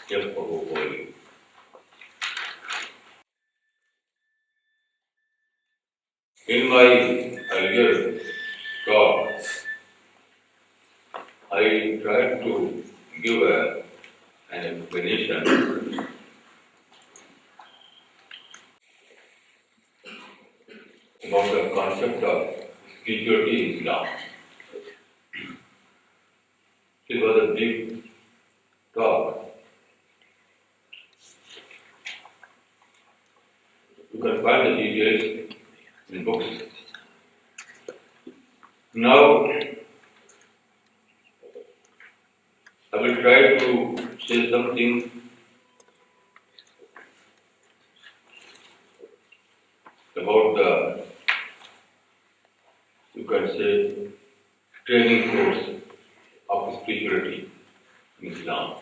step forward. In my earlier talk, I tried to give an explanation about the concept of spirituality in Islam. It was a brief talk. You can find the details in books. Now, I will try to say something about the, you can say, training course of spirituality in Islam.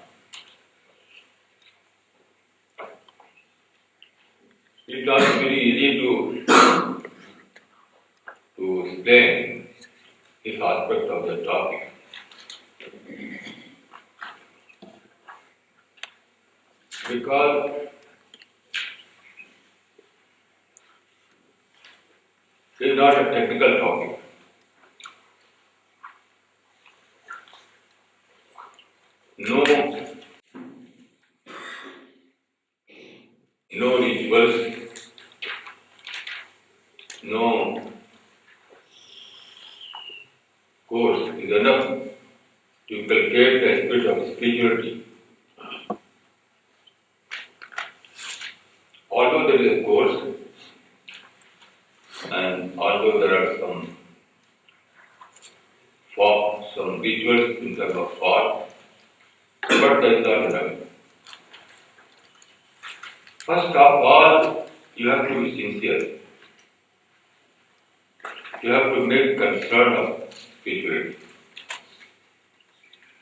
It's not very easy to explain this aspect of the topic. Because it's not a technical topic. No rituals, no course is enough to inculcate the spirit of spirituality. Although there is a course, and although there are some rituals in terms of thought, but that is not enough. First of all, you have to be sincere. You have to make concern of spirituality.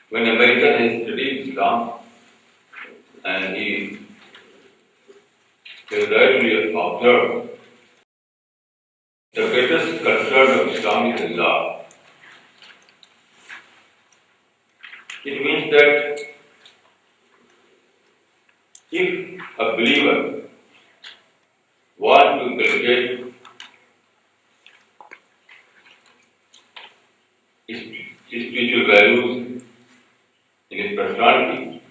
When American has studied Islam, and he rightly observed, the greatest concern of Islam is Allah. It means that if a believer wants to inculcate spiritual values in his personality,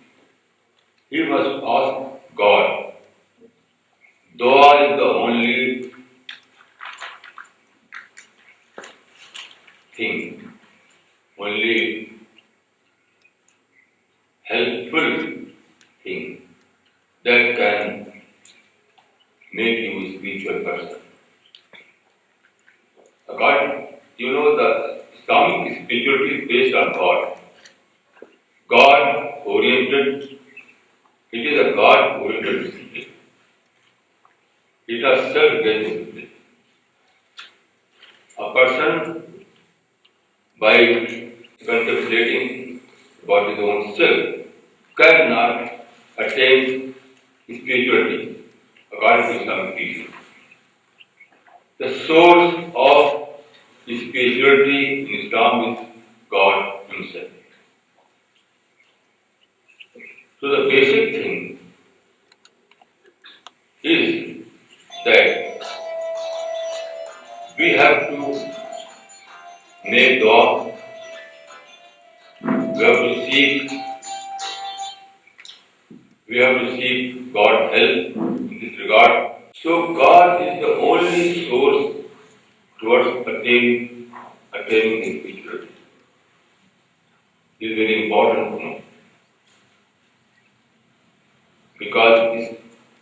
he must ask God. Dua is the only thing, only helpful thing that can make you a spiritual person. The Islamic spirituality is based on God. God-oriented, it is a God-oriented discipline. It has self-based discipline. A person, by contemplating about his own self, cannot attain spirituality according to Islamic teaching. The source of spirituality in Islam is God Himself. So the basic thing is that we have to make dua, we have to seek God's help in this regard. So God is the only source towards attaining spirituality. This is very important to know. Because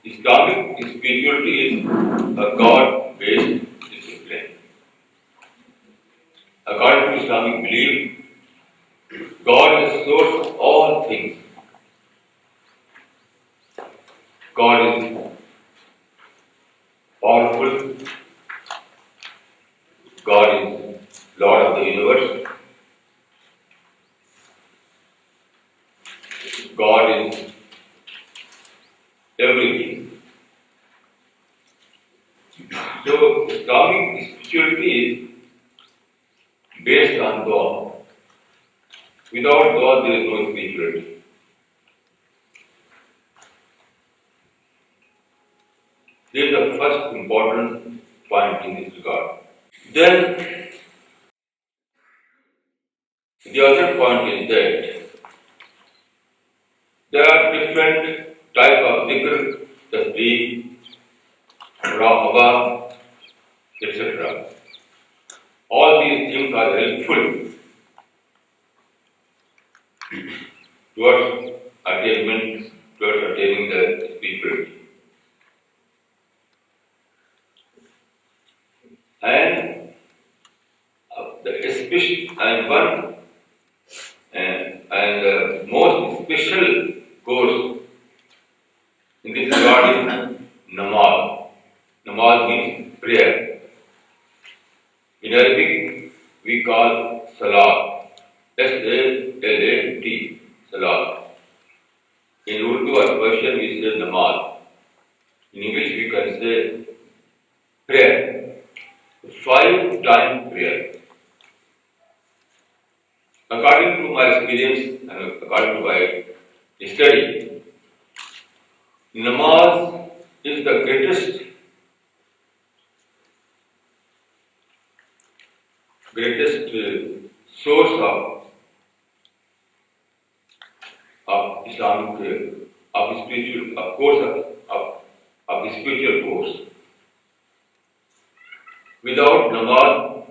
Islamic spirituality is a God-based discipline. According to Islamic belief, God is the source of all things. God is powerful. God is Lord of the universe. God is everything. So Islamic spirituality is based on dua. Without dua, there is no spirituality. This is the first important point in this regard. Then the other point is that there are different type of dhikr, tasdeeq, muraqabah, etc. All these things are helpful towards attaining the spirituality. And the most special course in this regard is namaz. Namaz means prayer. In Arabic, we call salat. S-A-L-A-T, salat. In Urdu or Persian, we say namaz. In English, we can say prayer. 5-time prayer. According to my experience and according to my study, namaz is the greatest source of Islamic, of spiritual, of course, of the spiritual course. Without namaz,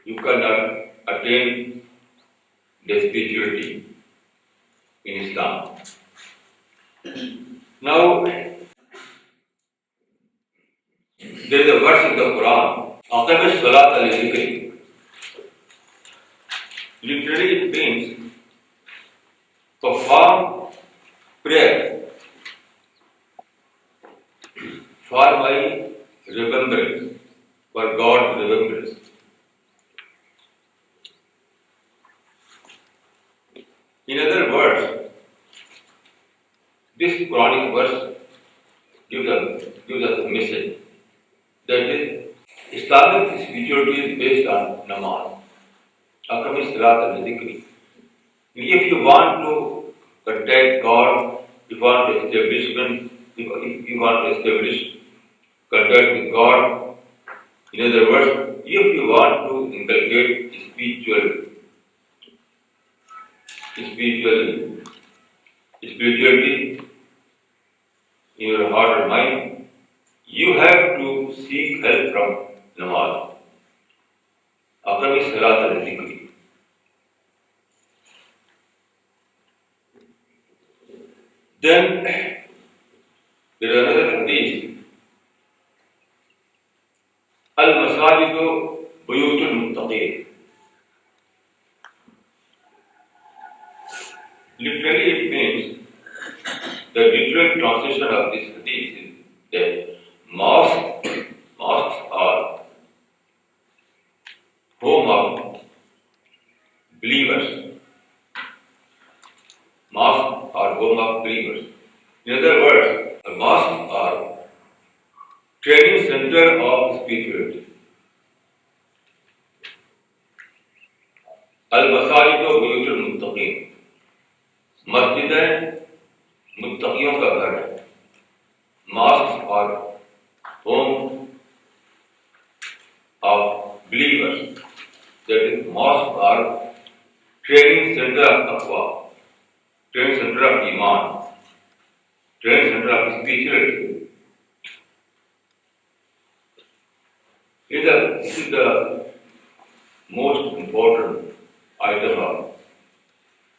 you cannot attain the spirituality in Islam. Now, there is a verse in the Quran, Aqim salat al-zikri. Literally it means perform prayer for my remembrance, for God's remembrance. In other words, this Quranic verse gives us a message that Islamic spirituality is based on namaz. Aqim salat al-zikri. If you want to contact God, if you want to establish contact with God, in other words, if you want to inculcate spirituality in your heart or mind, you have to seek help from namaz. Aqim salat al-zikri. Then there is another hadith. Al-masajidu buyutul muttaqin. Literally it means, the literal translation of this hadith is that mosques are home of believers. Mosques are home of believers. In other words, the mosques are training center of spirituality. Al-masajidu buyutul muttaqin. मस्जिदें मुत्तकियों का घर है. Mosques are home of believers. That is, mosques are training center of taqwa, training center of iman, training center of spirituality. This is the most important item of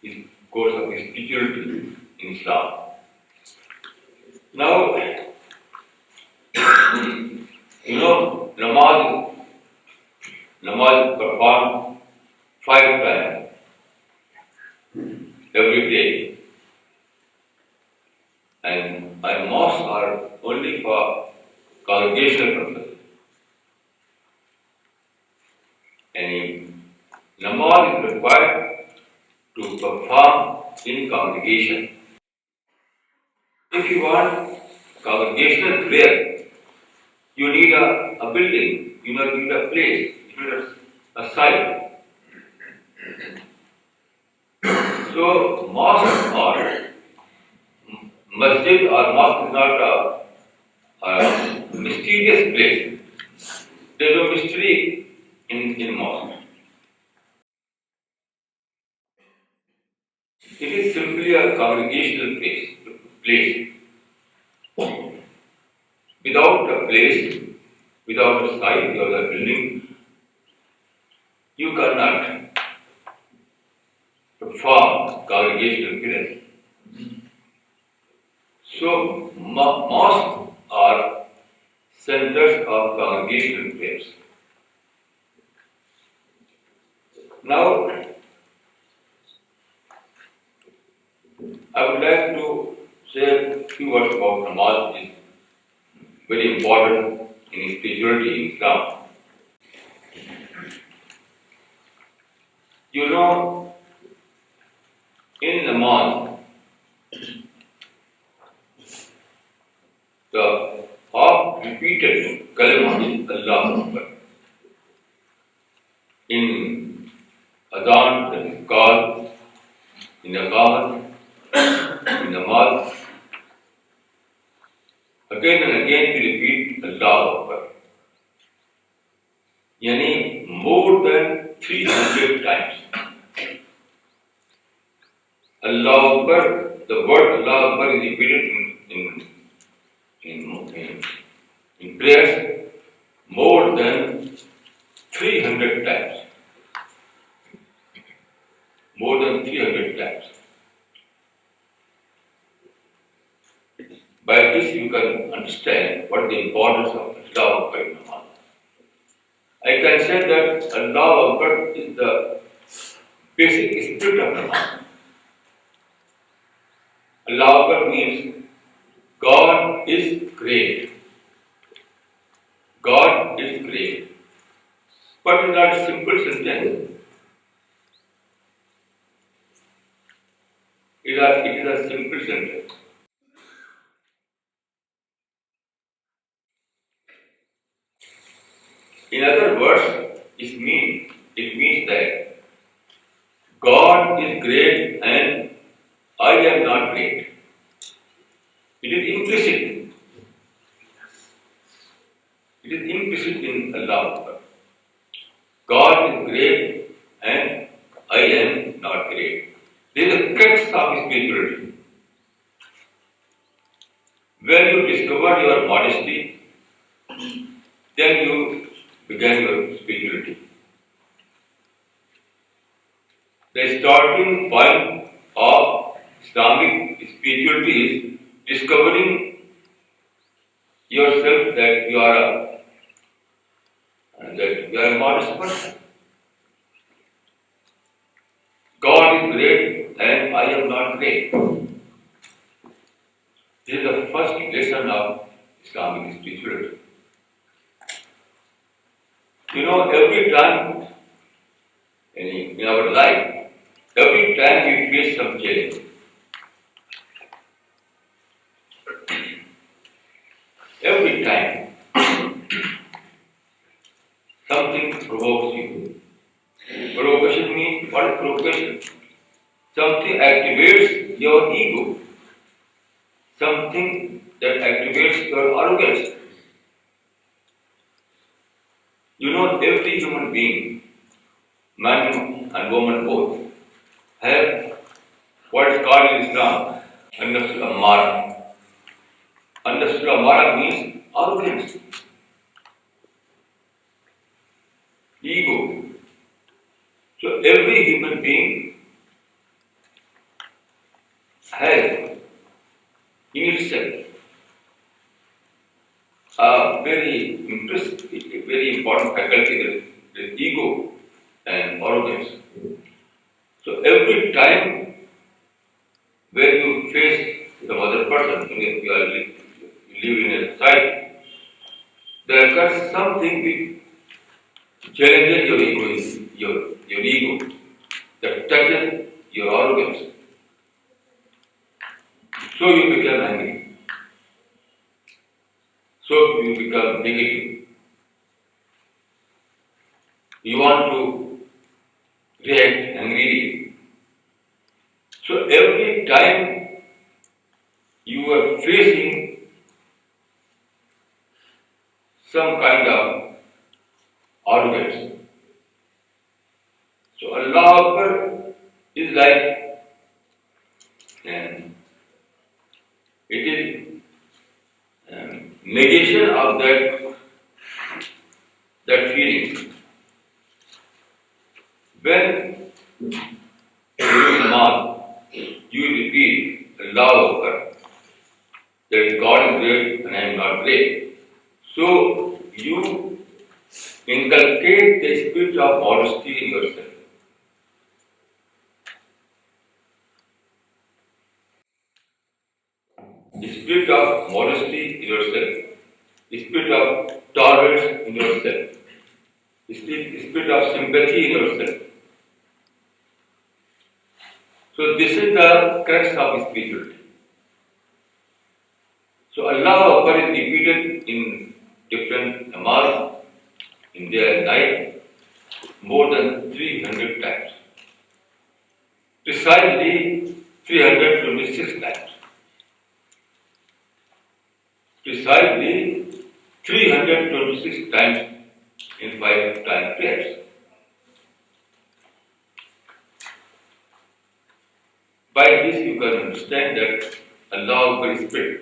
this course of spirituality in Islam. Now, namaz is performed 5 times every day, and my mosques are only for congregational purposes. And namaz is required to perform in congregation. If you want congregational prayer, you need a building, you need a place, you need a site. So mosque or masjid or mosque is not mysterious place. There is no mystery in mosque. It is simply a congregational place. Without a place, without a site, without a building, you cannot perform congregational prayer. So, mosques are centers of congregational prayers. Now, I would like to say a few words about namaz. It is very important in spirituality in Islam. You know, in namaz, the half repeated kalima is Allah Akbar. In Adhan, that is called, in Iqamat, in namaz, again and again we repeat Allah Akbar. Yani more than 300 times. Allah Akbar, the word Allah Akbar is repeated in prayers more than 300 times. More than 300 times. By this you can understand what the importance of Allah Akbar in namaz. I can say that Allah Akbar is the basic spirit of namaz. Allah Akbar means God is great. God is great. But it's not a simple sentence. It is a simple sentence. In other words, it means that God is great and I am not great. It is implicit. It is implicit in Allah. God is great and I am not great. This is the crux of spirituality. When you discover your modesty, then you begin your spirituality. The starting point of Islamic spirituality is discovering yourself that you are a modest person. God is great and I am not great. This is the first lesson of Islamic spirituality. You know, every time in our life, every time we face some challenge, every time something provokes you. Provocation means, what is provocation? Something activates your ego. Something that activates your arrogance. You know, every human being, man and woman both, have what is called in Islam, an-nafs al-ammara. An-nafs al-ammara means arrogance, ego. So every human being has in itself a very important faculty, that is ego and arrogance. So every time when you face some other person, you live in a society, there occurs something which challenges your ego, that touches your arrogance. So you become angry. So you become negative. You want to react angrily. So every time you are facing some kind of arrogance. So Allah Akbar is like, um, it is negation of that feeling. When during Namaz you repeat Allah Akbar, that God is great and I am not great. So you inculcate the spirit of modesty in yourself. The spirit of modesty in yourself. The spirit of tolerance in yourself. The spirit of sympathy in yourself. So this is the crux of spirituality. So Allah Akbar is repeated in different namaz in their night more than 300 times. Precisely 326 times. Precisely 326 times in 5-time prayers. By this you can understand that Allah Akbar is spirit.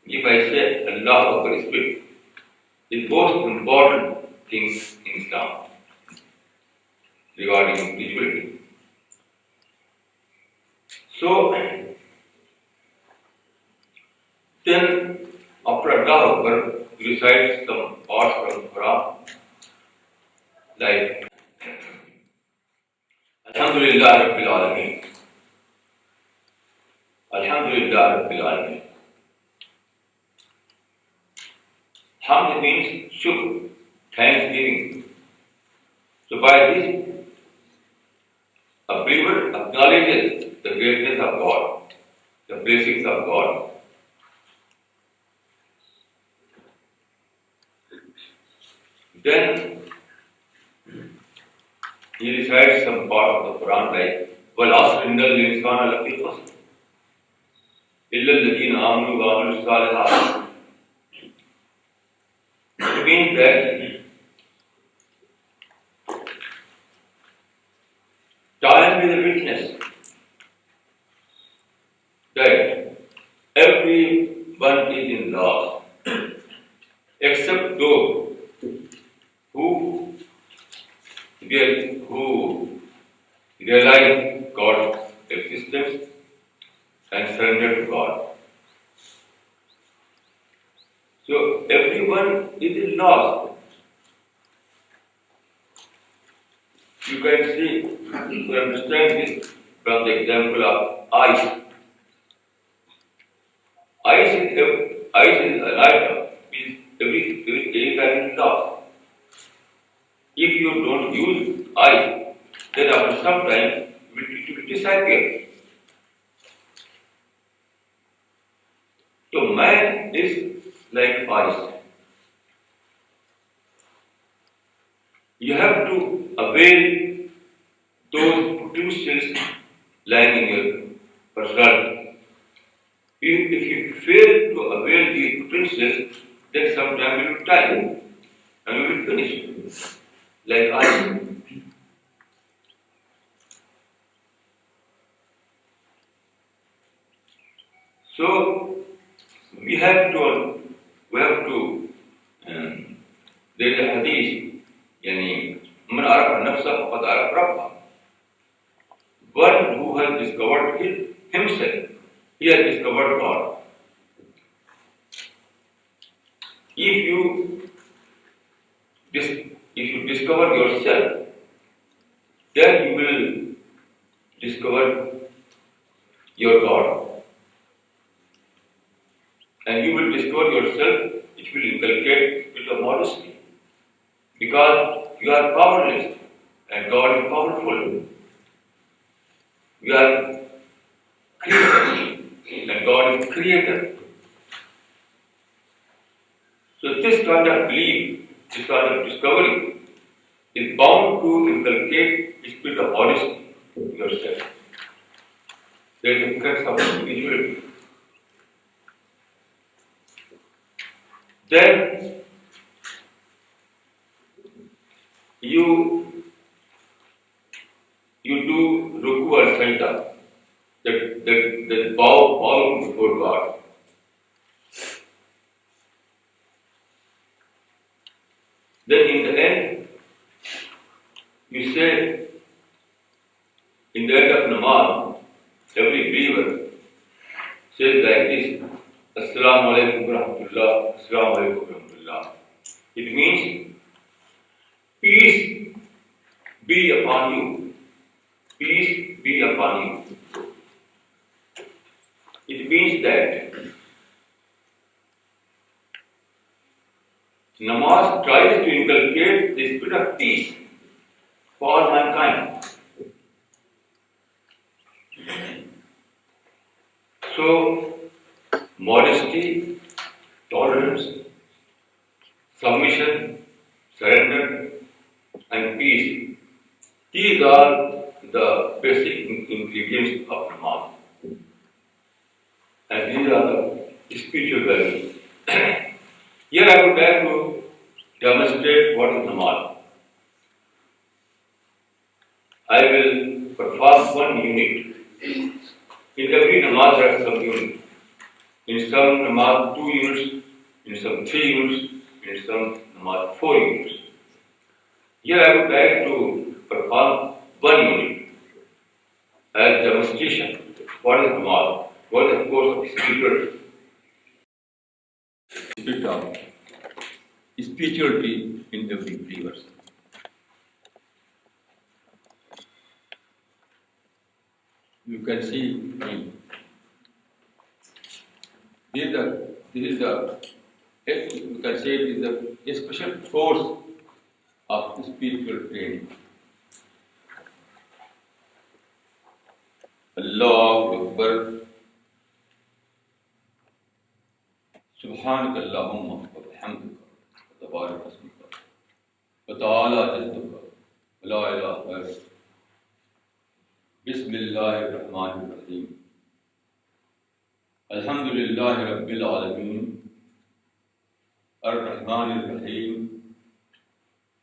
If I say Allah Akbar is spirit, the most important thing in Islam regarding spirituality. So then after Allah Akbar, you recite some parts from the Quran like Alhamdulillah Rabbil Alameen. Alhamdulillah Rabbil Alameen. Hamd means shukr, thanksgiving. So by this, a believer acknowledges the greatness of God, the blessings of God. Then he recites some part of the Quran like Wal Asr innal insana lafi khusr illa alladhina amanu wa amilus salihat. It means that time is a witness that everyone is in loss except those who realize God's existence and surrender to God. So everyone is in loss. You can see, you can understand this from the example of ice. Ice is an item, is every time is lost. If you don't use ice, then after some time it will disappear. So man is like ice. You have to avail those potentials lying in your personality. If you fail to avail these potentials, then sometime you will die and you will finish like ice. So we have to there is a hadith, yani man arafa nafsa faqad arafa rabbah. One who has discovered himself, he has discovered God. If you discover yourself, then you will discover your God. And you will discover yourself, it will inculcate with a modesty. Because you are powerless and God is powerful. You are creator and God is creator. So this kind of belief, this kind of discovery is bound to inculcate a spirit of honesty in yourself. There is a crux of spirituality. Then you do ruku or sajda, that bowing before God. Then in the end, you say, in the end of namaz, every believer says like this, Assalamu alaikum wa rahmatullah, Assalamu alaikum wa rahmatullah. It means, peace be upon you, peace be upon you. It means that namaz tries to inculcate the spirit of peace for all mankind. So, modesty, tolerance, submission, surrender, and peace, these are the basic ingredients of namaz. And these are the spiritual values. Here I would like to demonstrate what is namaz. I will perform one unit. In every namaz there are some units. In some namaz 2 units, in some 3 units, in some namaz 4 units. Here I would like to perform one unit as demonstration. What is namaz? What is the course of spirituality? Spirit of spirituality in every believer. You can see me. You can say it is a special source of spiritual training. Allahu Akbar. Subhanak Allahumma wa bihamdika wa tabarak ismuka wa ta'ala jadduka wa la ilaha ghayruka. Bismillahir Rahmanir Rahim. Alhamdulillahi Rabbil Alameen. Ar-Rahmanir Rahim.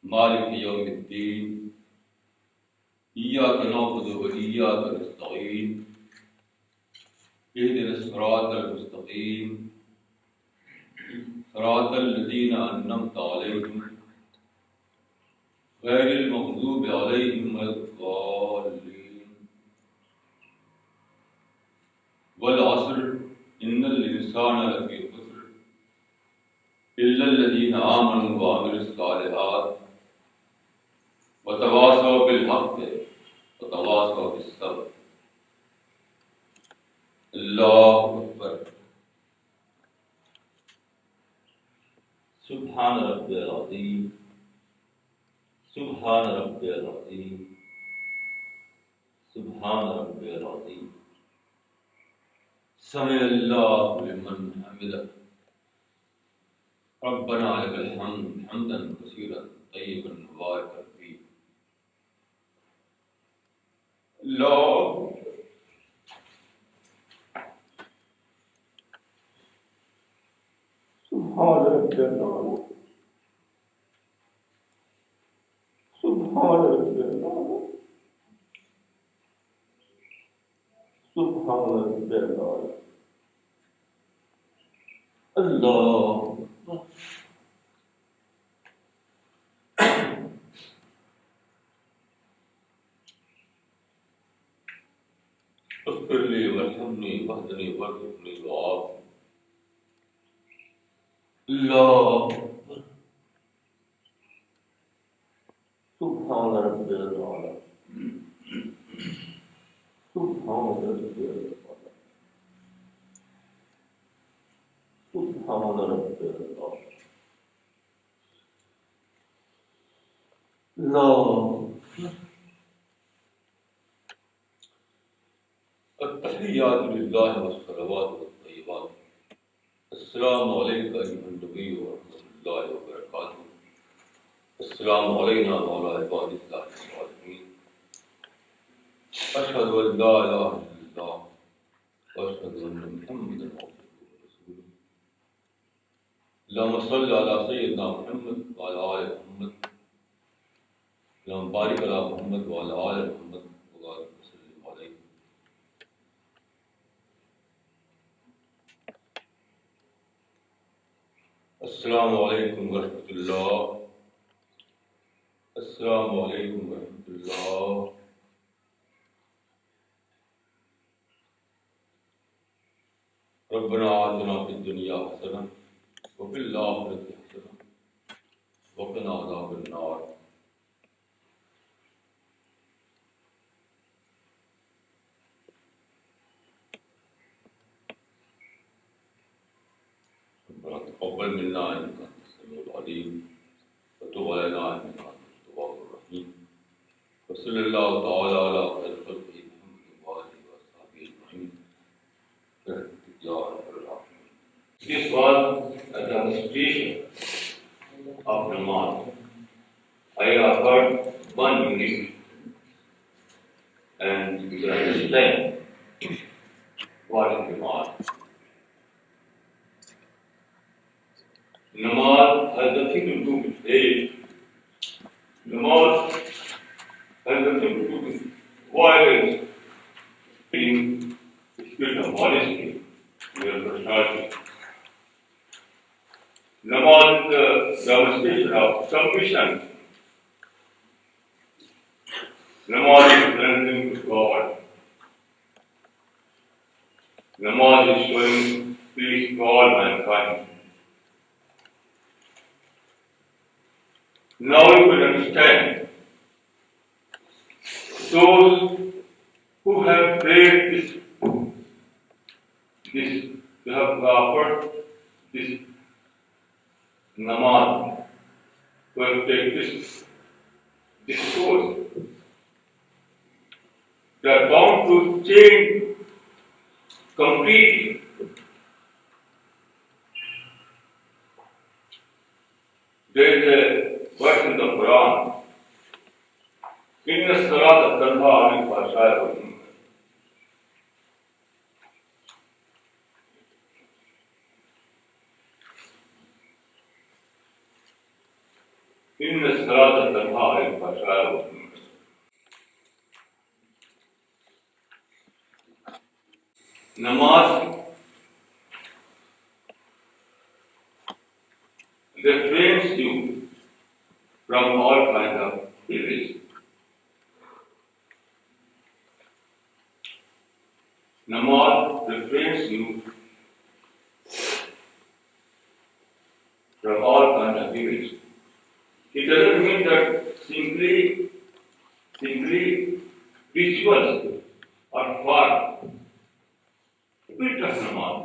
Maliki Yawmiddin. Iyyaka na'budu wa iyyaka nasta'in. Ihdinas siratal mustaqim. صراط الذين أنعمت عليهم غير المغضوب عليهم ولا الضالين والعصر إن الإنسان لفي خسر إلا الذين آمنوا وعملوا الصالحات وتواصوا بالحق وتواصوا بالصبر. الله أكبر. سبحان ربي العظيم سبحان ربي العظيم سبحان ربي العظيم. سمع الله لمن حمده. ربنا لك الحمد حمدا كثيرا طيبا مباركا فيه. الله سبحان ربي العظيم سبحان ربي العظيم سبحان ربي العظيم. الله اغفر لي وارحمني واهدني وارزقني وعافني. الله سبحان ربي العظيم سبحان ربي العظيم سبحان ربي العظيم. الله التحيات لله والصلوات والطيبات. السلام عليك أيها النبي ورحمة الله وبركاته. السلام علينا وعلى عباد الله الصالحين. أشهد أن لا إله إلا الله وأشهد أن محمدا عبده ورسوله. اللهم صل على سيدنا محمد وعلى آل محمد बारिक अला मोहम्मद व अला आले मोहम्मद व बारिक वसल्लिम अलैहि। अस्सलामु अलैकुम व रहमतुल्लाह। अस्सलामु अलैकुम व रहमतुल्लाह। रब्बना आतिना फिद दुनिया हसना व फिल आखिरति हसना व क़िना अज़ाबन नार। रब्बना तक़ब्बल मिन्ना इन्नका अंतस समीउल अलीम व तुब अलैना इन्नका अंतत तव्वाबुर रहीम। व सल्लल्लाहु तआला अला खैरि ख़ल्क़िही मुहम्मदिन व आलिहि व अस्हाबिही अजमईन। या रब्बल आलमीन। This was a demonstration of namaz. I offered 1 minute and you can understand what is namaz. Namaz has nothing to do with faith. Namaz has nothing to do with violence, in the spirit of honesty, your personality. Namaz is the demonstration of submission. Namaz is surrendering to God. Namaz is showing peace to all mankind. Now you can understand those who have prayed this, who have offered this namaz, who have taken this course. They are bound to change completely. There is a verse in the Quran, Inna salata tanha anil fahsha'i wal munkar. Inna salata tanha anil fahsha'i wal munkar. Namaz refrains you from all kinds of evils. Namaz refrains you from all kinds of evils. It doesn't mean that simply rituals are for spirit of namaz.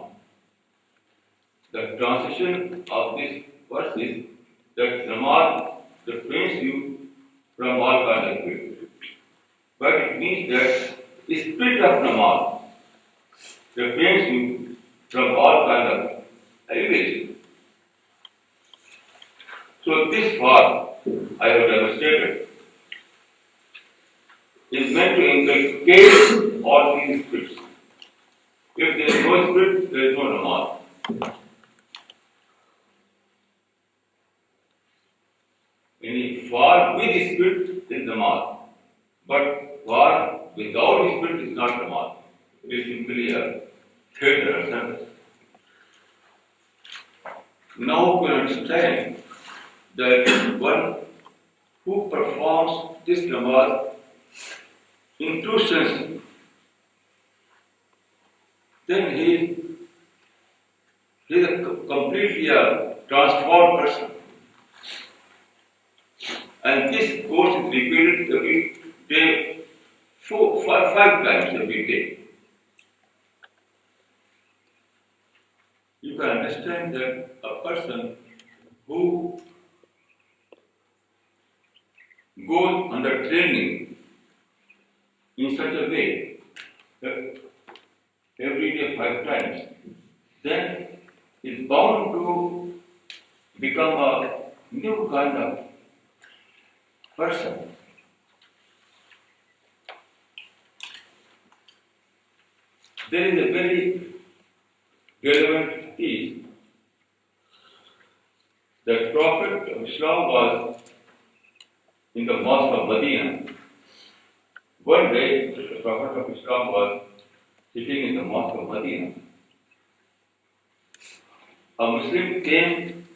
The transition of this verse is that namaz refrains you from all kinds of evils. But it means that the spirit of namaz refrains you from all kinds of evils. So this part I have demonstrated is meant to inculcate all these spirits. If there is no spirit, there is no namaz. Any war with spirit is namaz, but war without spirit is not namaz. It is simply a theater or circus. Now we understand that one who performs this namaz in true sense, then he is completely a transformed person. And this course is repeated every day, 5 times every day. You can understand that a person who goes under training in such a way that every day 5 times, then is bound to become a new kind of person. There is a very relevant piece. The Prophet of Islam was in the mosque of Medina. One day, the Prophet of Islam was sitting in the mosque of Medina. A Muslim came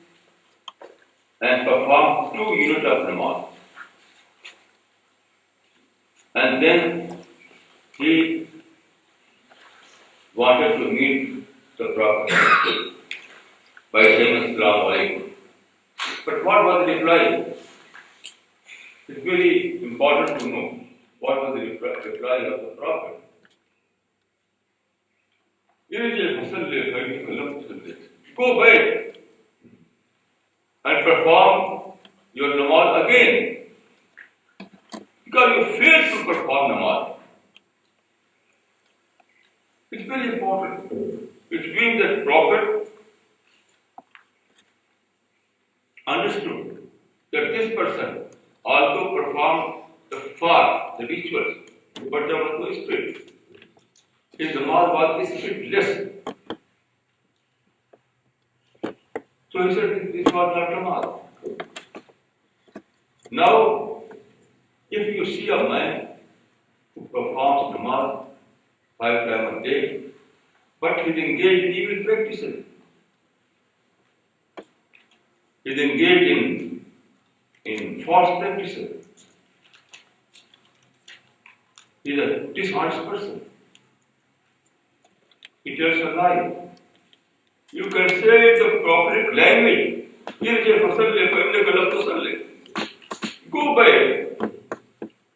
and performed 2 units of namaz. And then he wanted to meet the Prophet by saying Assalamu alaikum. But what was the reply? It's very important to know what was the reply of the Prophet. Go back and perform your namaz again. Because you failed to perform namaz. It's very important. It means that Prophet understood that this person although performed the rituals, but there was no spirit. His namaz was spiritless. So he said this was not namaz. Now, if you see a man who performs namaz 5 times a day, but he is engaged in evil practices, he is engaged in false practices, he is a dishonest person, he tells a lie. You can say the prophetic language, go back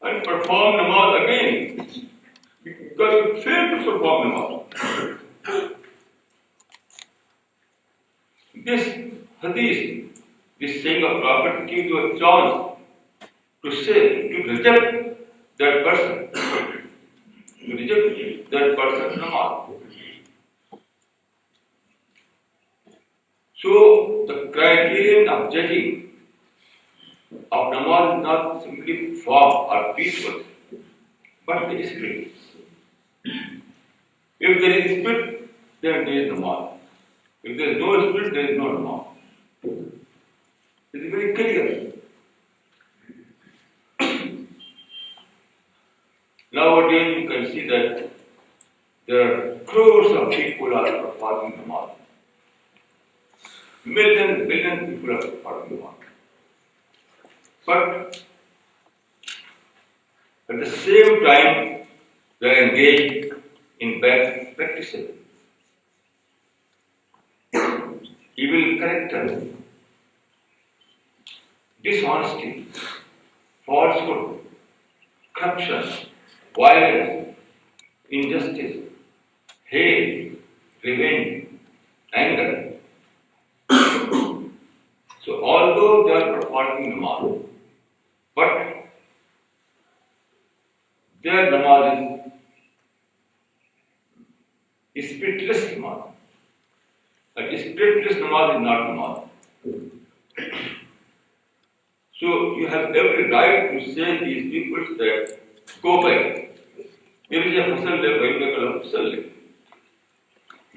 and perform namaz again, because you failed to perform namaz. This hadith, this saying of Prophet gives you a chance to reject that person, namaz. So the criterion of judging of namaz is not simply form or people, but the spirit. If there is spirit, then there is namaz. If there is no spirit, there is no namaz. It is very clear. Nowadays you can see that there are crores of people who are performing namaz. Millions people are performing namaz. But at the same time, they are engaged in bad practices, evil character, dishonesty, falsehood, corruption, violence, injustice, hate, revenge, anger. So although they are performing namaz, but their namaz is spiritless namaz. A spiritless namaz is not namaz. So you have every right to say these people that go back.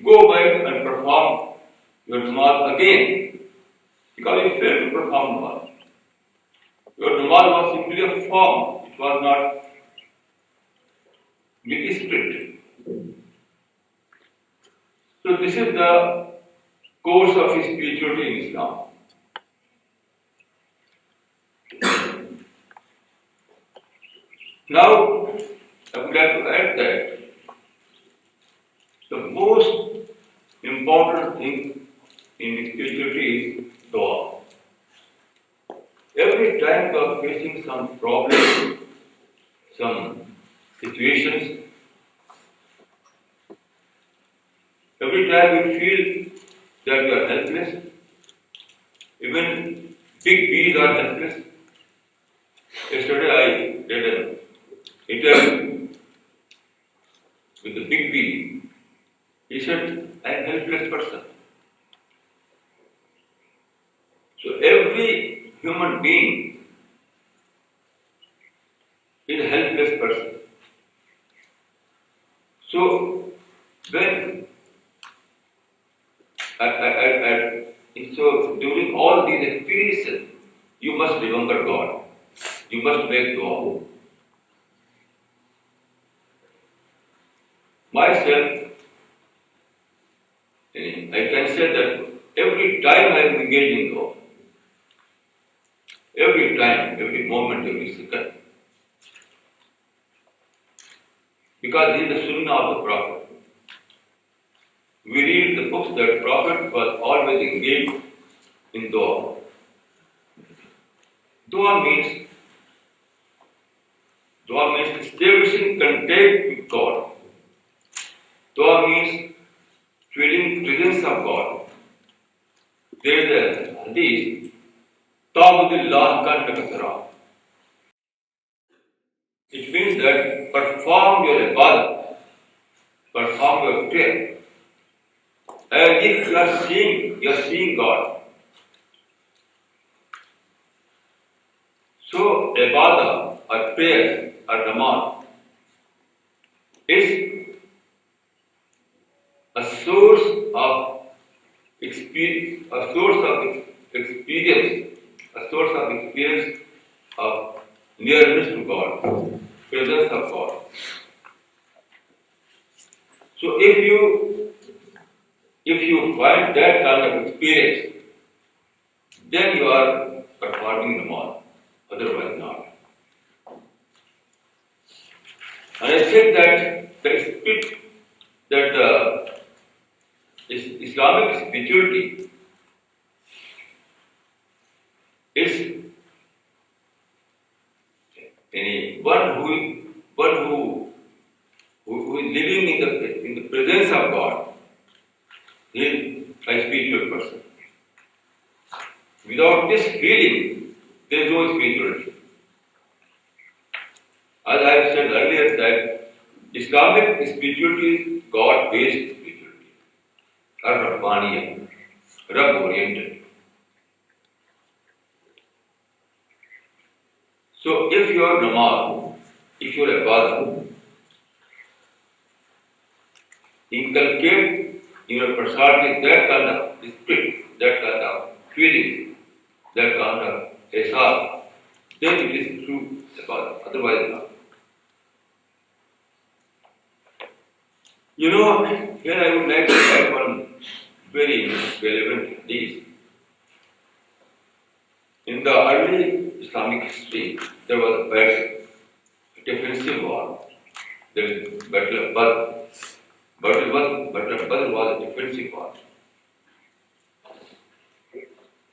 Go back and perform your namaz again, because you failed to perform namaz. Your namaz was simply a form, it was not with spirit. So this is the course of spirituality in Islam. Now, I would like to add that the most important thing in spirituality is dua. Every time you are facing some problem, some situations, every time you feel that you are helpless, even big bees are helpless. Yesterday I did an interview with the big bee. He said, I am a helpless person. So every human being is a helpless person. So when so during all these experiences, you must remember God. you must make dua. Myself, I can say that every time I am engaged in dua, every time, every moment, every second, because this is the sunnah of the Prophet. We read the books that Prophet was always engaged in dua. Dua means establishing contact with God. Dua means feeling presence of God. There is a hadith, Ta'budillah kannaka tara. It means that perform your ibadah, perform your prayer, as if you are seeing God. So, ibadah or prayer or namaz is a source of experience, a source of experience of nearness to God, presence of God. So if you find that kind of experience, then you are performing namaz, otherwise not. And I said that the Islamic spirituality is one who is living in the presence of God. He is a spiritual person. Without this feeling, there is no spirituality. As I have said earlier, that Islamic spirituality is God-based spirituality, or Rabbaniya, Rabb-oriented. So, if your namaz, if your ibadah inculcate in your personality that kind of spirit, that kind of feeling, that kind of ihsas, then it is true ibadah, otherwise not. You know, here I would like to add one very relevant hadith. In the early Islamic history, there was a battle, a defensive war. There is Battle of Badr. Battle of Badr was a defensive war.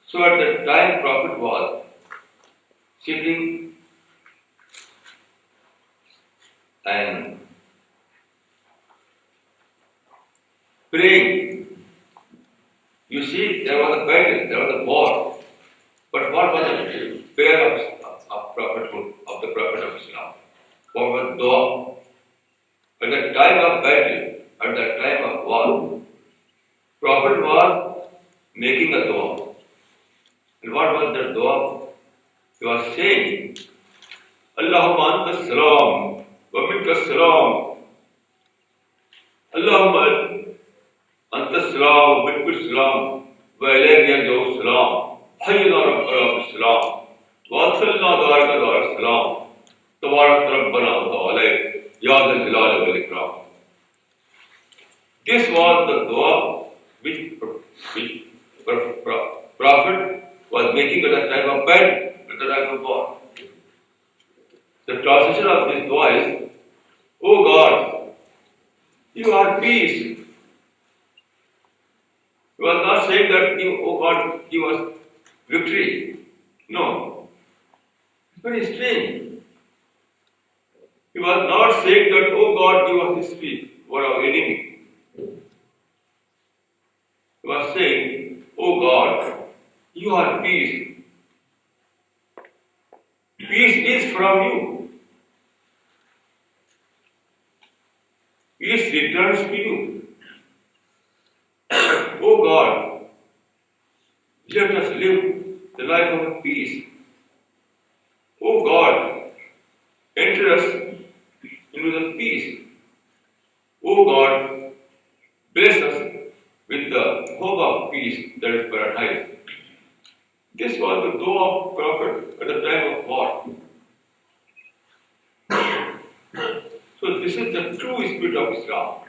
So at that time, Prophet was sitting and praying. You see, there was a battle, there was a war. But what was the prayer of prophethood, of the Prophet of Islam? What was dua? At the time of battle, at the time of war, Prophet was making a dua. And what was the dua? He was saying, Allahumma anta salam, wa minka salam. Allahumma anta salam, wa minka salam, wa ilayka yarji'u salam. حينا ربنا بالسلام واصلنا دارك دار السلام تبارك ربنا وتعالى يا ذا الجلال والاكرام. This was the dua which Prophet was making at the time of battle, at the time of war. The translation of this dua is, O God, you are peace. He was not saying that, O God, give us victory. No. It's very strange. He was not saying that, oh God, give us history for our enemy. He was saying, oh God, you are peace. Peace is from you. Peace returns to you. Oh God, let us live the life of peace. Oh God, enter us into the peace. Oh God, bless us with the hope of peace, that is paradise. This was the dua of Prophet at the time of war. So this is the true spirit of Islam.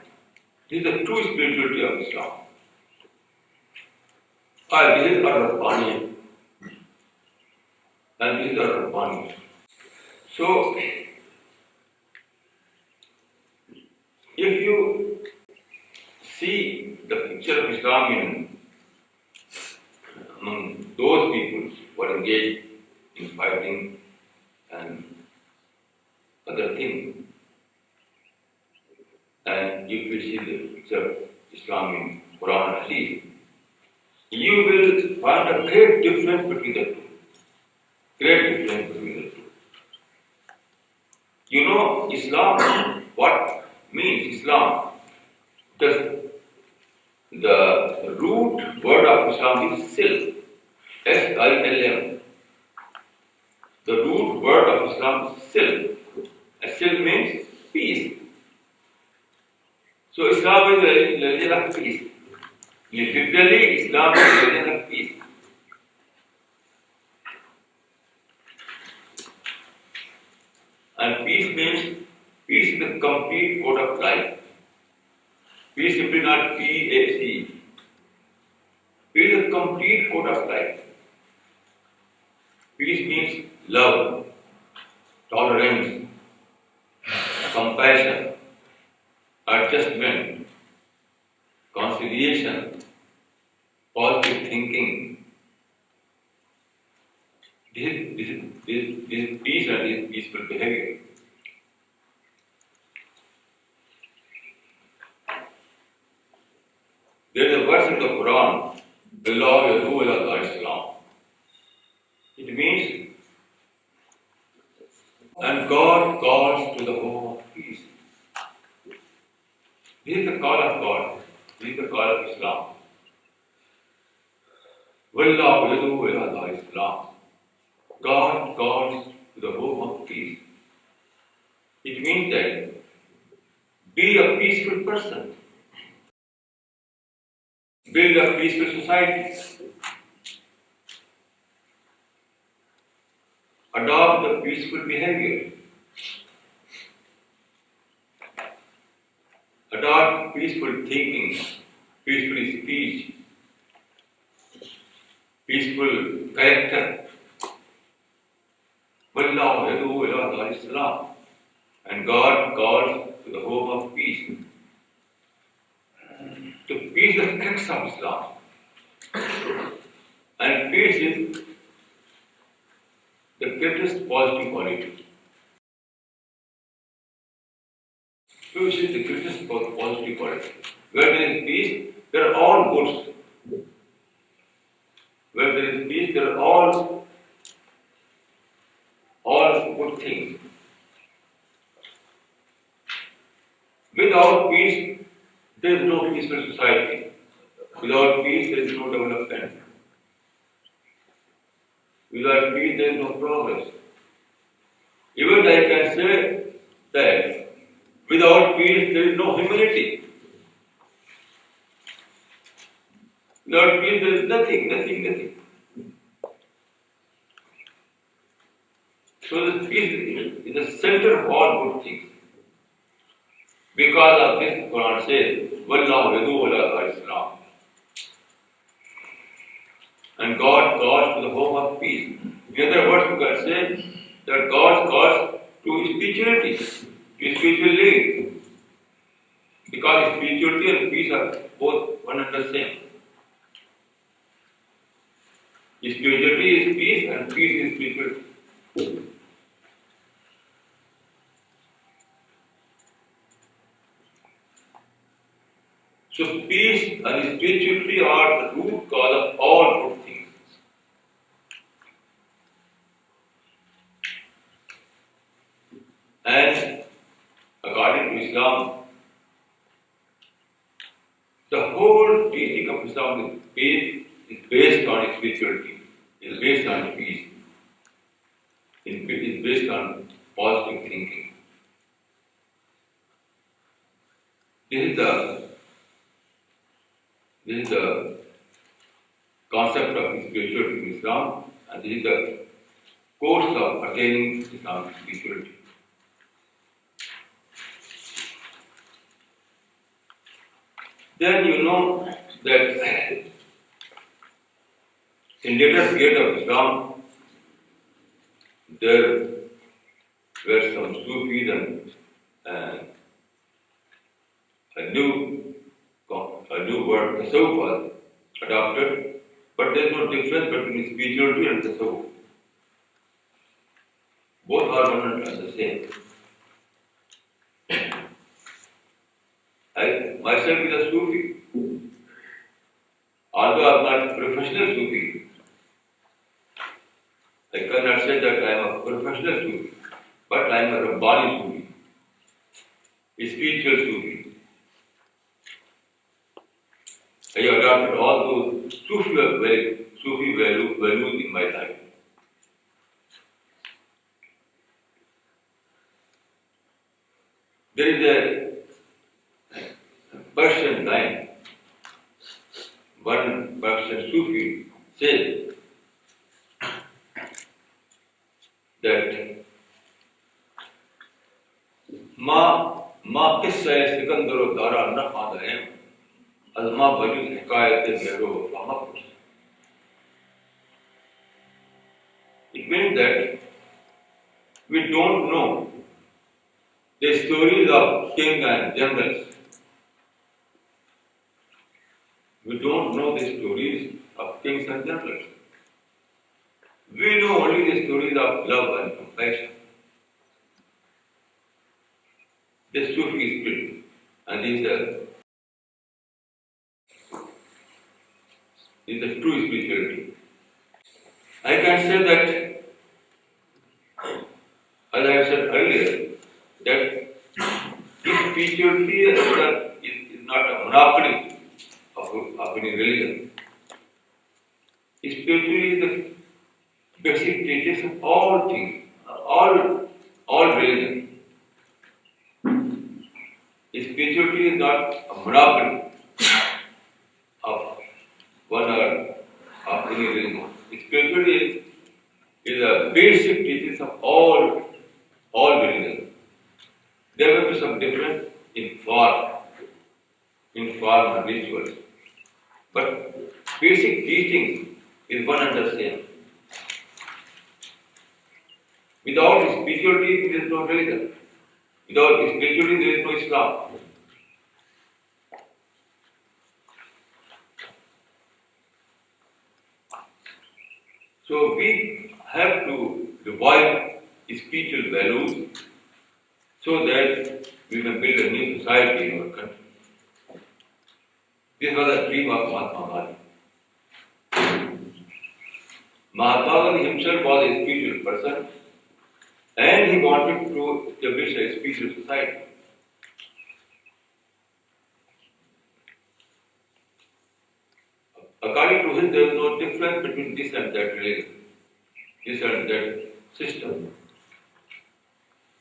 This is the true spirituality of Islam. This is our Rabbani. And this is our Rabbani. So, if you see the picture of Islam among those people who are engaged in fighting and other things, and if you see the picture of Islam in Quran and Hadith, you will find a great difference between the two. Great difference between the two. You know, Islam, what means Islam? The root word of Islam is silm. S-I-L-M. The root word of Islam is silm. And silm means peace. So Islam is a religion of peace. Literally, Islam is a religion of peace. And peace means, peace is the complete code of life. Peace simply not P-A-C. Peace is a complete code of life. Peace means love, tolerance, compassion, adjustment, conciliation, positive thinking. This is peace and this is peaceful behavior. There is a verse in the Quran, Islam. It means, and God calls to the home of peace. This is the call of God. This is the call of Islam. Islam. God calls to the home of peace. It means that be a peaceful person. Build a peaceful society. Adopt the peaceful behavior. Adopt peaceful thinking, peaceful speech, peaceful character. Islam. And God calls to the home of peace. So peace is the crux of Islam. And peace is the greatest positive quality. Peace is the greatest positive quality. Where there is peace, there are all goods. Where there is peace, there are all good things. Without peace, there is no peaceful society. Without peace, there is no development. Without peace, there is no progress. Even I can say that without peace, there is no humility. Without peace, there is nothing. So the peace is the center of all good things. Because of this, Quran says, Maulana Wahiduddin. And God calls to the home of peace. In other words, you can say that God calls to spirituality, to spiritual living. Because spirituality and peace are both one and the same. Spirituality is peace and peace is spirituality. So peace and spirituality are the root cause of all good things. And according to Islam, the whole teaching of Islam is based on spirituality, is based on peace, is based on positive thinking. This is the concept of spirituality in Islam, and this is the course of attaining Islamic spirituality. then you know that in later period of Islam, there were some Sufis and uh, a new word, tasawwuf was adopted, but there is no difference between spirituality and tasawwuf. Both are one and the same. I myself is a Sufi, although I am not a professional Sufi. I cannot say that I am a professional Sufi, but I am a Rabbani Sufi, a spiritual Sufi. I adopted all those Sufi values in my life. There is a Persian line. One Persian Sufi says that Ma qissa Sikandaro Dara Nafadahem Alma Bajus Hikayat Mero Famakus. It means that we don't know the stories of kings and generals. We don't know the stories of kings and generals. We know only the stories of love and compassion. The Sufi spirit and is the true spirituality. I can say that, as I have said earlier, that this spirituality is not a monopoly of any religion. Spirituality is the basic teachings of all things, all religions. Spirituality is not a monopoly of one or of any religion. Spirituality is a basic teachings of all religions. There will be some difference in form and rituals, but basic teachings is one and the same. Without spirituality, there is no religion. Without spirituality, there is no Islam. So we have to revive spiritual values so that we can build a new society in our country. This was a dream of Mahatma Gandhi. Mahatma Gandhi himself was a spiritual person and he wanted to establish a spiritual society. According to him, there is no difference between this and that religion, this and that system.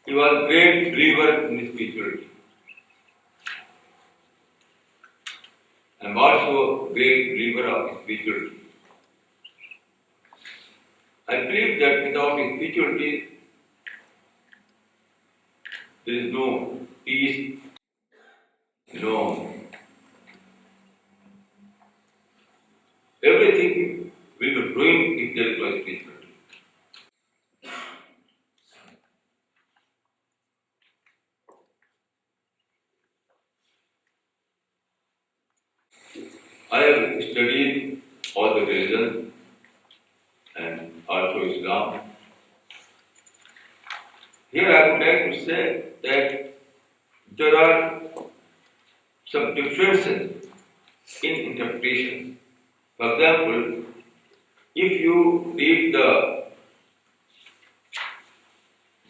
He was a great believer in spirituality. I am also a great believer of spirituality. I believe that without spirituality, there is no peace, everything will be ruined if there is no spirituality. I have studied all the religions and also Islam. Here I would like to say that there are some differences in interpretation. For example, if you read the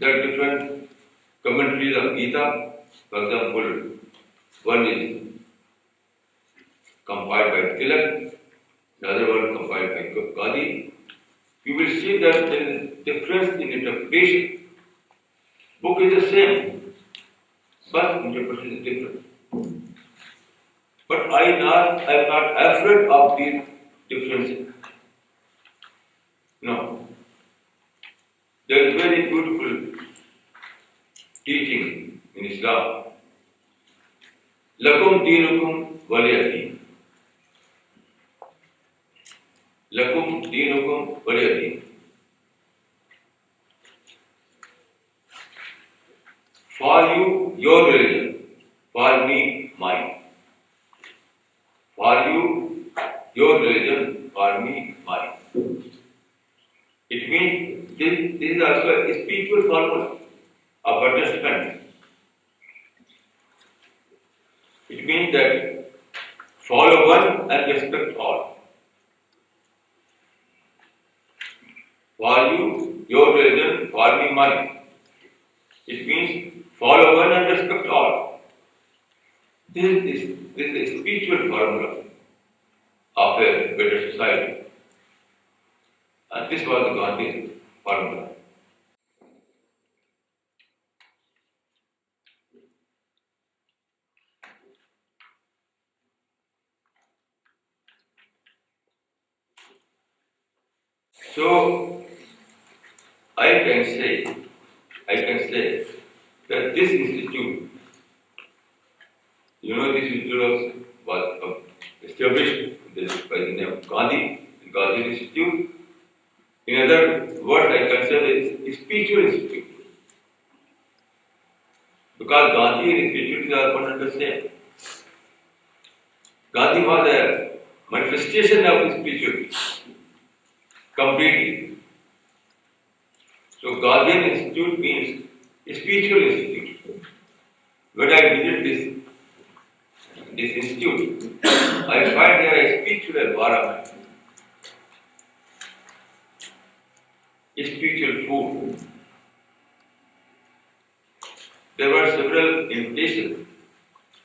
different commentaries of Gita, for example, one is compiled by Tilak, the other one compiled by Gandhi, you will see that there is a difference in interpretation. Book is the same, but interpretation is different. But I am not afraid of these differences. No. There is very beautiful teaching in Islam. Lakum deenukum waliya deen. Lakum deenukum waliya deen. For you, your religion. For me, mine. For you, your religion. For me, mine. It means this is also a spiritual formula of understanding. It means that follow one and respect all. For you, your religion, for me, mine. It means follow one and respect all. This is a spiritual formula of a better society. And this was the Gandhi's formula. So I can say that this institute, this institute was established by the name of Gandhi, the Gandhi Institute. In other words, I can say that it's a spiritual institute. Because Gandhi and spirituality are one and the same. Gandhi was a manifestation of spirituality, completely. So Gandhian Institute means a spiritual institute. When I visit this institute, I find there a spiritual environment, a spiritual food. There were several invitations,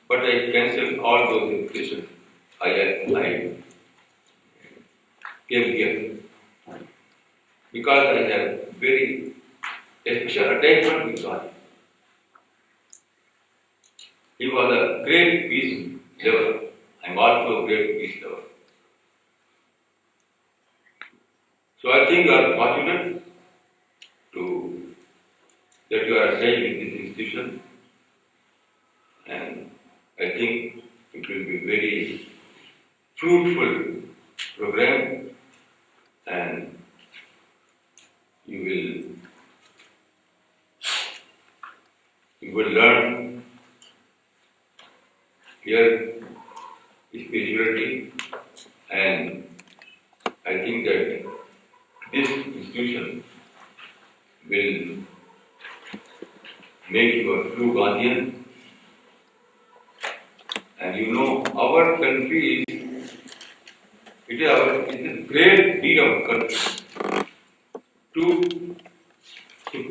but I cancelled all those invitations. I came here because I have very special attachment with God. He was a great peace lover. I am also a great peace lover. So I think you are fortunate that you are attached with this institution, and I think it will be very fruitful program, and you will learn here spirituality, and I think that this institution will make you a true Gandhian. And our country it is a great deed of country to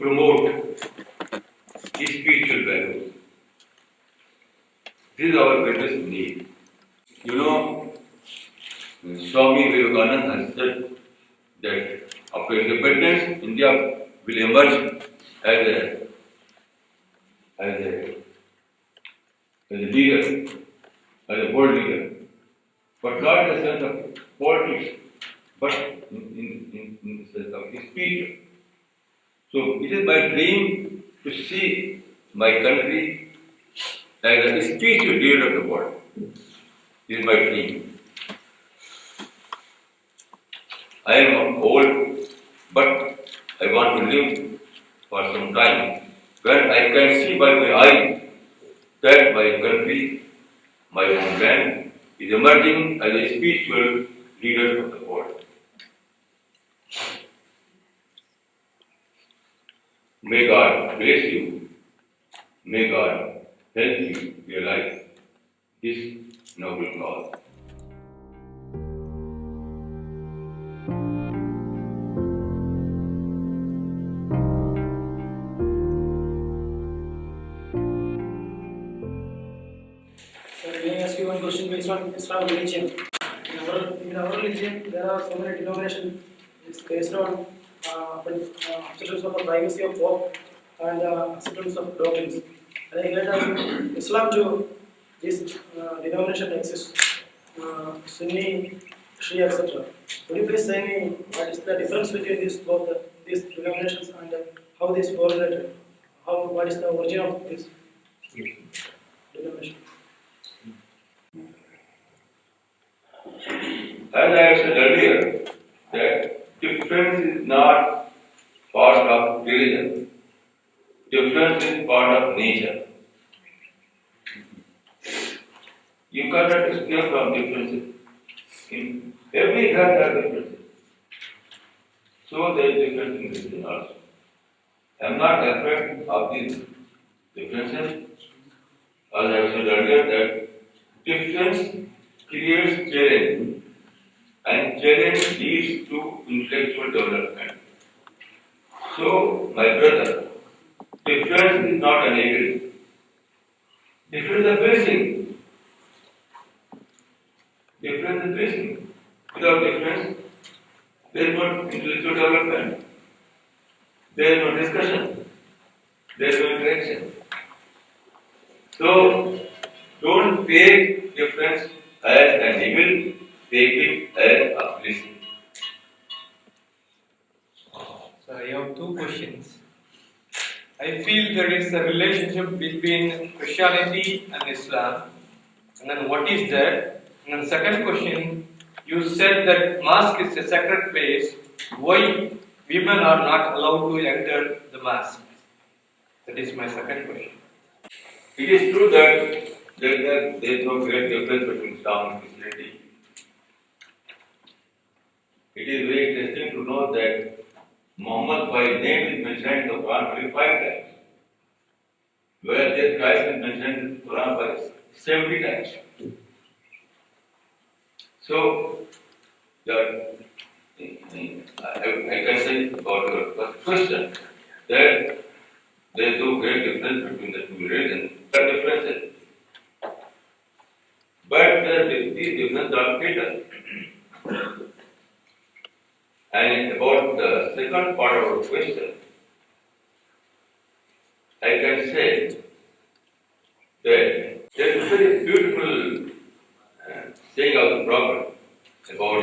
promote spiritual values. This is our greatest need. Swami Vivekananda has said that after independence, India will emerge as a leader, as a world leader, but not in the sense of politics, but in the sense of speech. So it is my dream to see my country as a spiritual leader of the world. This is my dream. I am old, but I want to live for some time when I can see by my eyes that my country, my homeland, is emerging as a spiritual leader of the world. May God bless you. May God help you realize this noble cause. Let me ask you one question based on Islam religion. In our religion, there are so many denominations. It's based on acceptance of the privacy of Pope and acceptance of doctrines. And I hear that Islam too, this denomination exists, Sunni, Shia, etc. Would you please say me what is the difference between these denominations and how this correlated? What is the origin of this denomination? As I said earlier, that difference is not part of religion. Difference is part of nature. You cannot escape from differences. In every heart has differences. So there is difference in religion also. I am not afraid of these differences. As I said earlier, that difference creates challenge, and challenge leads to intellectual development. So, my brother, difference is not a negative. Difference is a blessing. Difference is a blessing. Without difference, there is no intellectual development. There is no discussion. There is no interaction. So, don't take difference as an evil, take it as a blessing. So I have two questions. I feel there is a relationship between Christianity and Islam. And then what is that? And then second question, you said that mosque is a sacred place. Why women are not allowed to enter the mosque? That is my second question. It is true that there is no great difference between Islam and Christianity. It is very interesting to know that Muhammad by name is mentioned in the Quran only 5 times, whereas Christ is mentioned in the Quran by 70 times. So, I can say about your first question that there is no great difference between the two religions. There are differences, but these differences are fatal. And about the second part of our question, I can say that there is a very beautiful saying of the Prophet about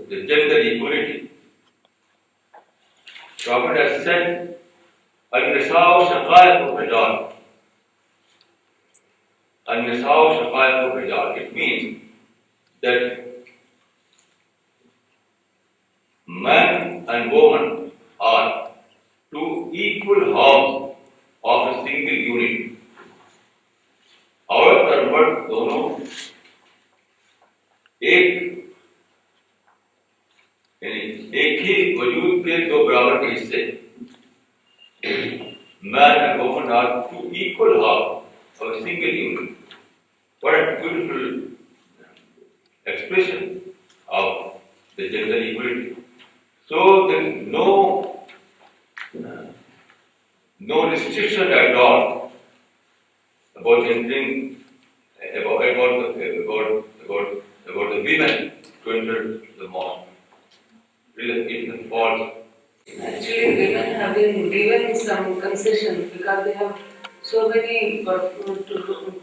the gender equality. Prophet has said, "An-nisa'u shaqaiqu rijal." An-nisa'u shaqaiqu rijal. It means that man and woman are two equal halves of a single unit. और कर्मठ दोनों एक ही वजूद के दो बराबर के हिस्से. Man and woman are two equal halves of a single unit. What a beautiful expression of the gender equality. So there is no restriction at all about entering about the women to enter the mosque. It is false. Actually, women have been given some concession because they have so many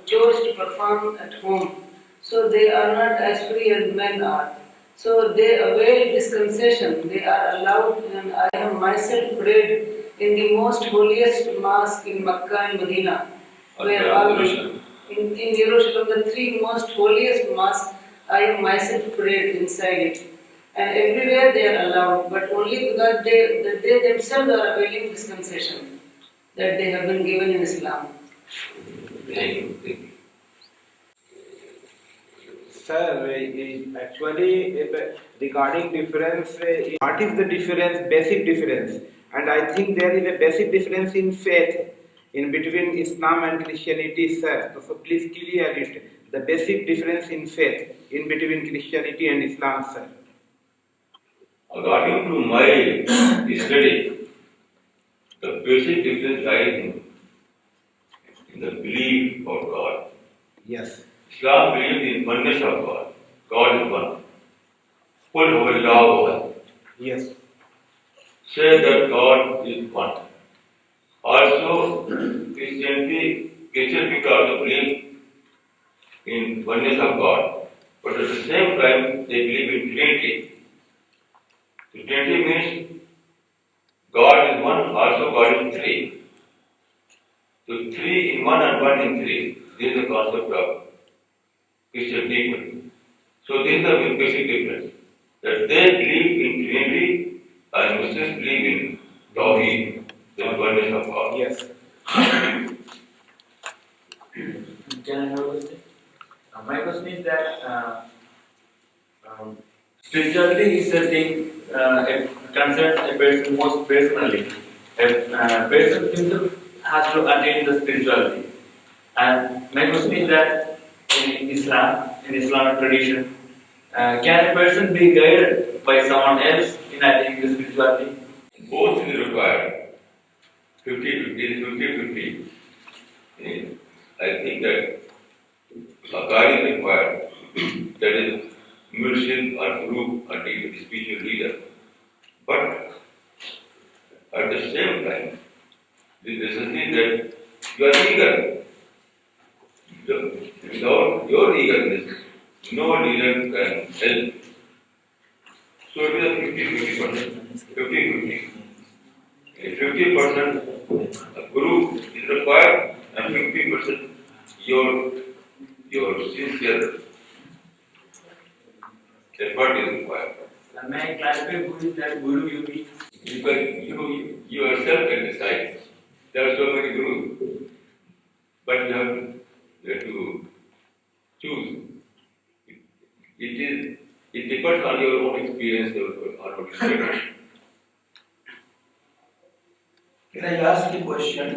chores to perform at home. So they are not as free as men are. So they avail this concession. They are allowed, and I have myself prayed in the most holiest mosque in Makkah and Medina, where all in Jerusalem, the three most holiest mosques, I have myself prayed inside it. And everywhere they are allowed, but only because they themselves are availing this concession that they have been given in Islam. Sir, actually, regarding difference, what is the difference, basic difference? And I think there is a basic difference in faith in between Islam and Christianity, sir. So please clear it. The basic difference in faith in between Christianity and Islam, sir. According to my study, the basic difference lies in the belief of God. Yes. Islam believes in oneness of God. God is one. Qul huwallahu ahad. Yes. Say that God is one. Also, Christian people also believe in oneness of God, but at the same time they believe in Trinity. Trinity means God is one, also God is three. So three in one and one in three. This is the concept of Christian people. So this is the basic difference. That they believe in Trinity and Muslims believe in Tawheed, the oneness of God. Yes. Can I have a question? My question is that spirituality is a thing it concerns a person most personally. A person himself has to attain the spirituality. And my question is that in Islam, in Islamic tradition, can a person be guided by someone else in attaining the spirituality? Both is required. 50-50. I think that a guide is required. That is Murshid or Guru or the spiritual leader. But at the same time, the necessity that you are eager. Without your eagerness, no leader can help. So it is a 50-50%. 50-50. 50% guru is required and 50% your sincere effort is required. May I clarify who is that guru you mean? Because you yourself can decide. There are so many gurus, but you have to choose. It depends on your own experience or own experience. Can I ask a question?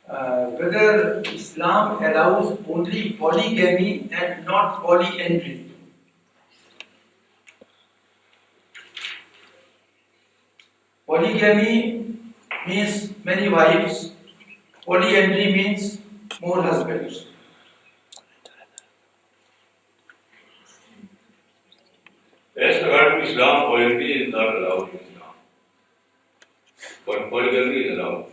Whether Islam allows only polygamy and not polyandry? Polygamy means many wives, polyandry means more husbands. As regard to Islam, polygamy is not allowed in Islam. But polygamy is allowed.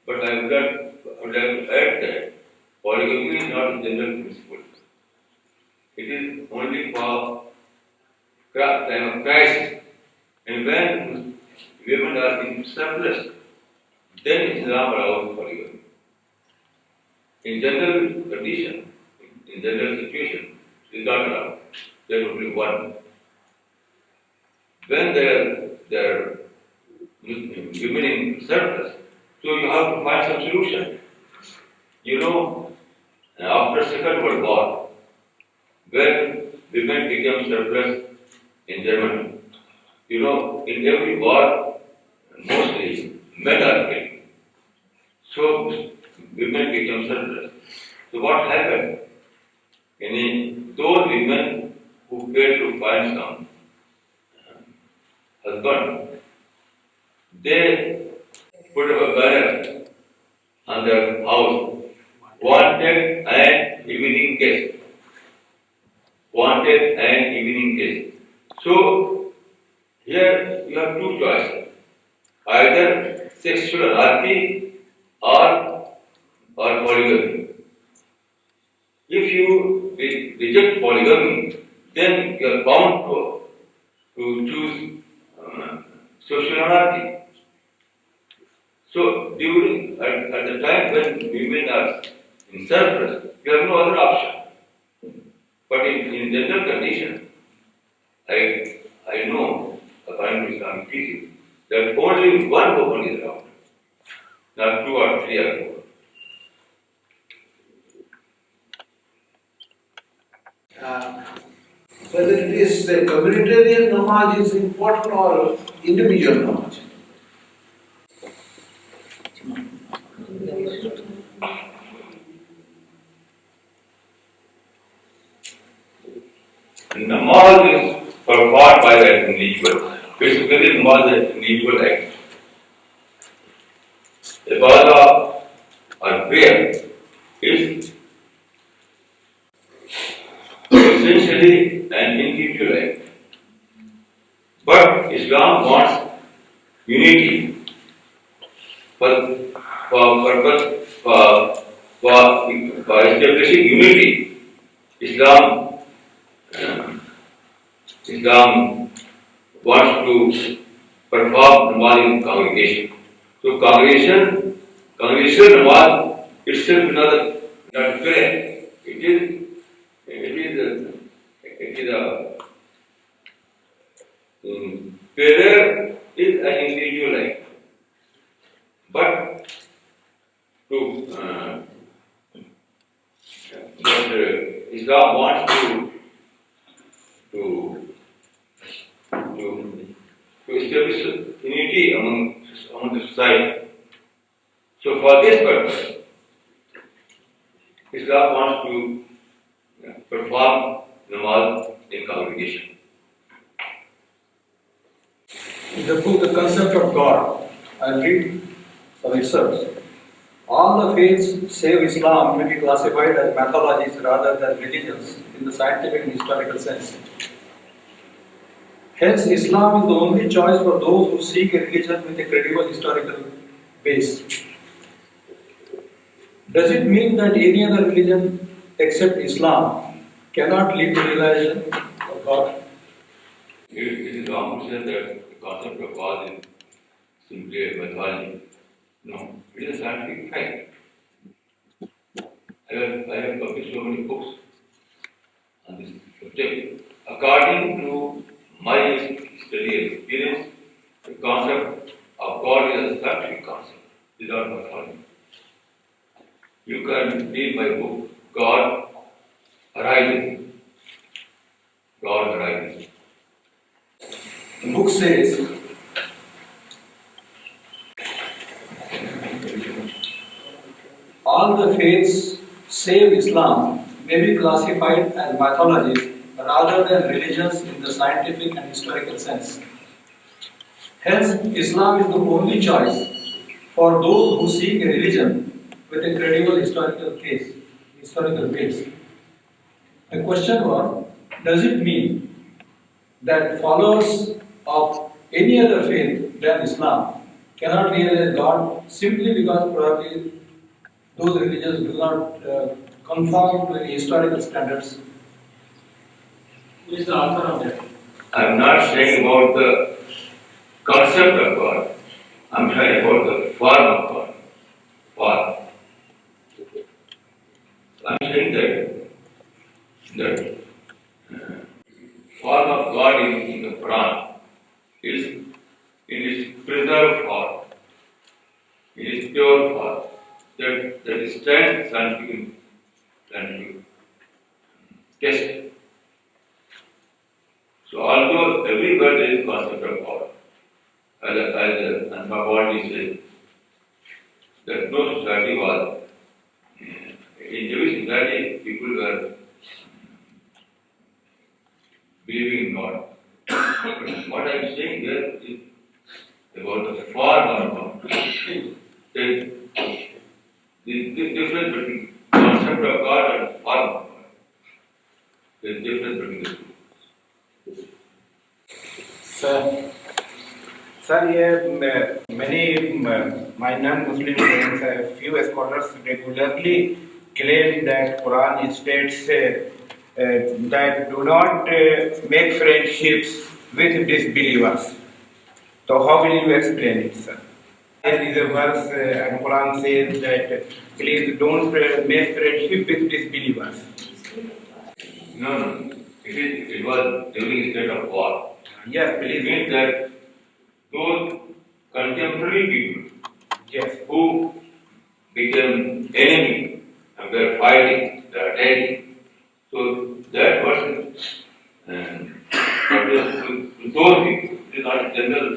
But I would like to add that polygamy is not a general principle. It is only for time of crisis. And when women are in surplus, then Islam allows polygamy. In general condition, in general situation, it is not allowed. There is only one. When there are women in surplus, so you have to find some solution. You know, after Second World War, when women became surplus in Germany, you know, in every war, mostly men are killed. So women became surplus. So what happened? Those women who failed to find some husband, they put up a banner on their house, wanted an evening guest. Wanted an evening guest. So here you have two choices, either sexual anarchy or polygamy. If you reject polygamy, then you are bound to choose social anarchy. So during at the time when women are in surplus, you have no other option. But in general condition, I know, according to Islamic teaching, that only one woman is allowed, not two or three are allowed. Whether it is the communitarian namaz is important or individual namaz? Namaz is performed by the individual. Basically, namaz is an individual act. Ibadah or prayer is essentially an individual act. But Islam wants unity for establishing unity. Islam wants to perform namaz in congregation. So congregational namaz itself not prayer. It is is a failure is an individual life. But Islam wants to establish unity among the society. So for this purpose, Islam wants to perform namaz in congregation. In the book, The Concept of God, I'll read some excerpts. All the faiths save Islam may be classified as mythologies rather than religions in the scientific and historical sense. Hence, Islam is the only choice for those who seek a religion with a credible historical base. Does it mean that any other religion except Islam cannot lead to realization of God? It is wrong to say that the concept of God is simply a mythology. No, it is a scientific fact. I have published so many books on this subject. According to my study and experience, the concept of God is a scientific concept without mythology. You can read my book, God Arises. God Arises. The book says, all the faiths save Islam may be classified as mythologies rather than religions in the scientific and historical sense. Hence, Islam is the only choice for those who seek a religion with a credible historical base. The question was, does it mean that followers of any other faith than Islam cannot realize God simply because probably those religions do not conform to any historical standards? Who is the author of that? I am not saying about the concept of God. I am saying about the form of God. Form. I am saying that form of God in the Quran is in its preserved form, in its pure form, that stands scientific test. So although everywhere there is concept of God, as anthropology says, that no society was, in Jewish society, people were believing in God. But what I am saying here is about the form of God. The difference between concept of God and form of God. There is difference between the two. Sir, many my non-Muslim friends, a few scholars regularly claim that Quran states that do not make friendships with disbelievers. So how will you explain it, sir? There is a verse and Quran says that please don't make friendship with disbelievers. No. It was during a state of war. Yes, It please. means that those contemporary people who became enemy and were fighting, they are attacking. So that person to those people, it is not a general